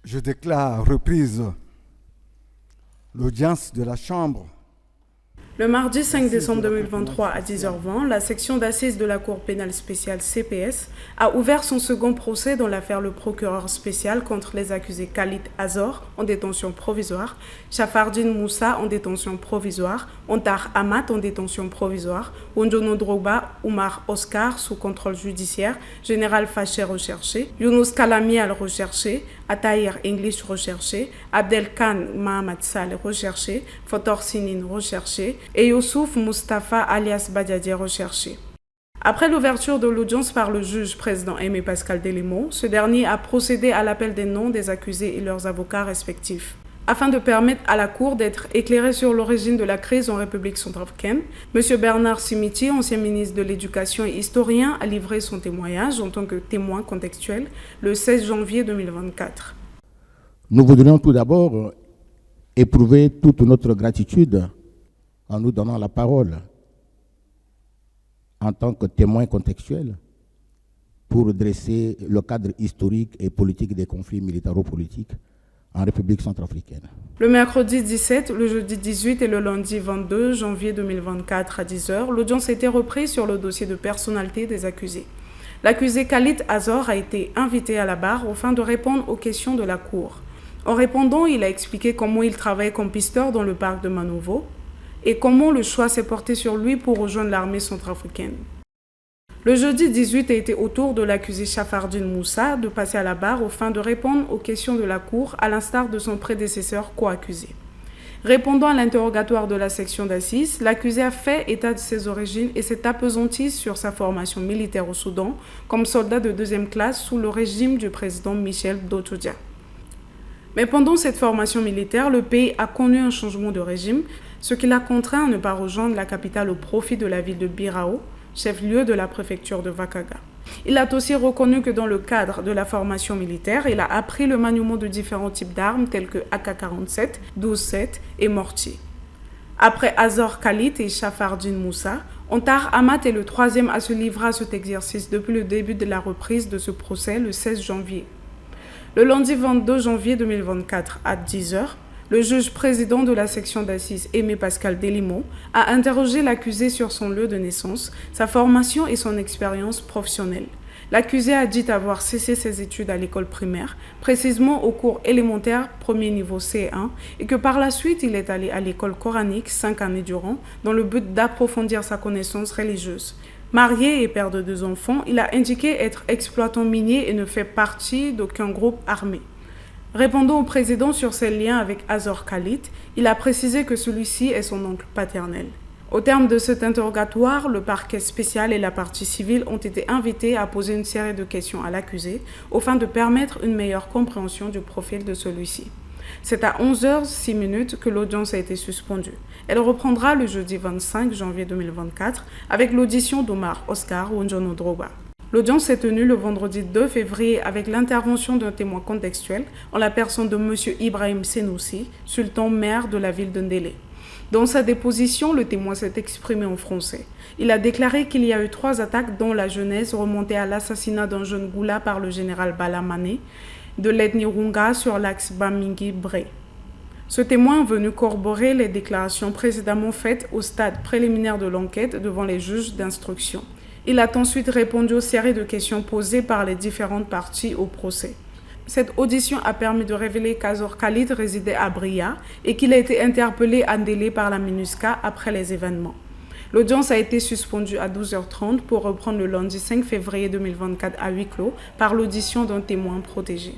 Je déclare reprise l'audience de la Chambre. Le mardi 5 décembre 2023 à 10h20, la section d'assises de la Cour pénale spéciale CPS a ouvert son second procès dans l'affaire Le Procureur spécial contre les accusés Khalid Azor en détention provisoire, Chafardine Moussa en détention provisoire, Ontar Amat en détention provisoire, Wonjono Drogba, Oumar Oscar sous contrôle judiciaire, Général Faché recherché, Younous Kalamial recherché, Ataïr English recherché, Abdel Khan Mahamad Saleh recherché, Fotor Sinin recherché et Youssouf Mustafa alias Badiadi recherché. Après l'ouverture de l'audience par le juge président Aimé Pascal Delimot, ce dernier a procédé à l'appel des noms des accusés et leurs avocats respectifs. Afin de permettre à la Cour d'être éclairée sur l'origine de la crise en République centrafricaine, M. Bernard Simiti, ancien ministre de l'Éducation et historien, a livré son témoignage en tant que témoin contextuel le 16 janvier 2024. Nous voudrions tout d'abord éprouver toute notre gratitude en nous donnant la parole en tant que témoin contextuel pour dresser le cadre historique et politique des conflits militaro-politiques en République centrafricaine. Le mercredi 17, le jeudi 18 et le lundi 22 janvier 2024 à 10h, l'audience a été reprise sur le dossier de personnalité des accusés. L'accusé Khalid Azor a été invité à la barre afin de répondre aux questions de la Cour. En répondant, il a expliqué comment il travaille comme pisteur dans le parc de Manouvo et comment le choix s'est porté sur lui pour rejoindre l'armée centrafricaine. Le jeudi 18 a été au tour de l'accusé Chafardine Moussa de passer à la barre afin de répondre aux questions de la Cour à l'instar de son prédécesseur co-accusé. Répondant à l'interrogatoire de la section d'assises, l'accusé a fait état de ses origines et s'est appesanti sur sa formation militaire au Soudan comme soldat de deuxième classe sous le régime du président Michel Doutodia. Mais pendant cette formation militaire, le pays a connu un changement de régime, ce qui l'a contraint à ne pas rejoindre la capitale au profit de la ville de Birao, chef-lieu de la préfecture de Vakaga. Il a aussi reconnu que dans le cadre de la formation militaire, il a appris le maniement de différents types d'armes telles que AK-47, 12-7 et mortier. Après Azor Khalid et Chafardine Moussa, Ontar Amat est le troisième à se livrer à cet exercice depuis le début de la reprise de ce procès le 16 janvier. Le lundi 22 janvier 2024 à 10h, le juge président de la section d'assises Aimé Pascal Delimot a interrogé l'accusé sur son lieu de naissance, sa formation et son expérience professionnelle. L'accusé a dit avoir cessé ses études à l'école primaire, précisément au cours élémentaire premier niveau C1, et que par la suite il est allé à l'école coranique 5 années durant, dans le but d'approfondir sa connaissance religieuse. Marié et père de 2 enfants, il a indiqué être exploitant minier et ne fait partie d'aucun groupe armé. Répondant au président sur ses liens avec Azor Khalid, il a précisé que celui-ci est son oncle paternel. Au terme de cet interrogatoire, le parquet spécial et la partie civile ont été invités à poser une série de questions à l'accusé, afin de permettre une meilleure compréhension du profil de celui-ci. C'est à 11h06 que l'audience a été suspendue. Elle reprendra le jeudi 25 janvier 2024 avec l'audition d'Oumar Oscar Wonjono Drogba. L'audience s'est tenue le vendredi 2 février avec l'intervention d'un témoin contextuel en la personne de M. Ibrahim Senoussi, sultan maire de la ville de Ndélé. Dans sa déposition, le témoin s'est exprimé en français. Il a déclaré qu'il y a eu 3 attaques dont la genèse remontait à l'assassinat d'un jeune Goula par le général Balamane de l'ethnie Runga sur l'axe Bamingi-Bré. Ce témoin est venu corroborer les déclarations précédemment faites au stade préliminaire de l'enquête devant les juges d'instruction. Il a ensuite répondu aux séries de questions posées par les différentes parties au procès. Cette audition a permis de révéler qu'Azor Khalid résidait à Bria et qu'il a été interpellé à Ndélé par la MINUSCA après les événements. L'audience a été suspendue à 12h30 pour reprendre le lundi 5 février 2024 à huis clos par l'audition d'un témoin protégé.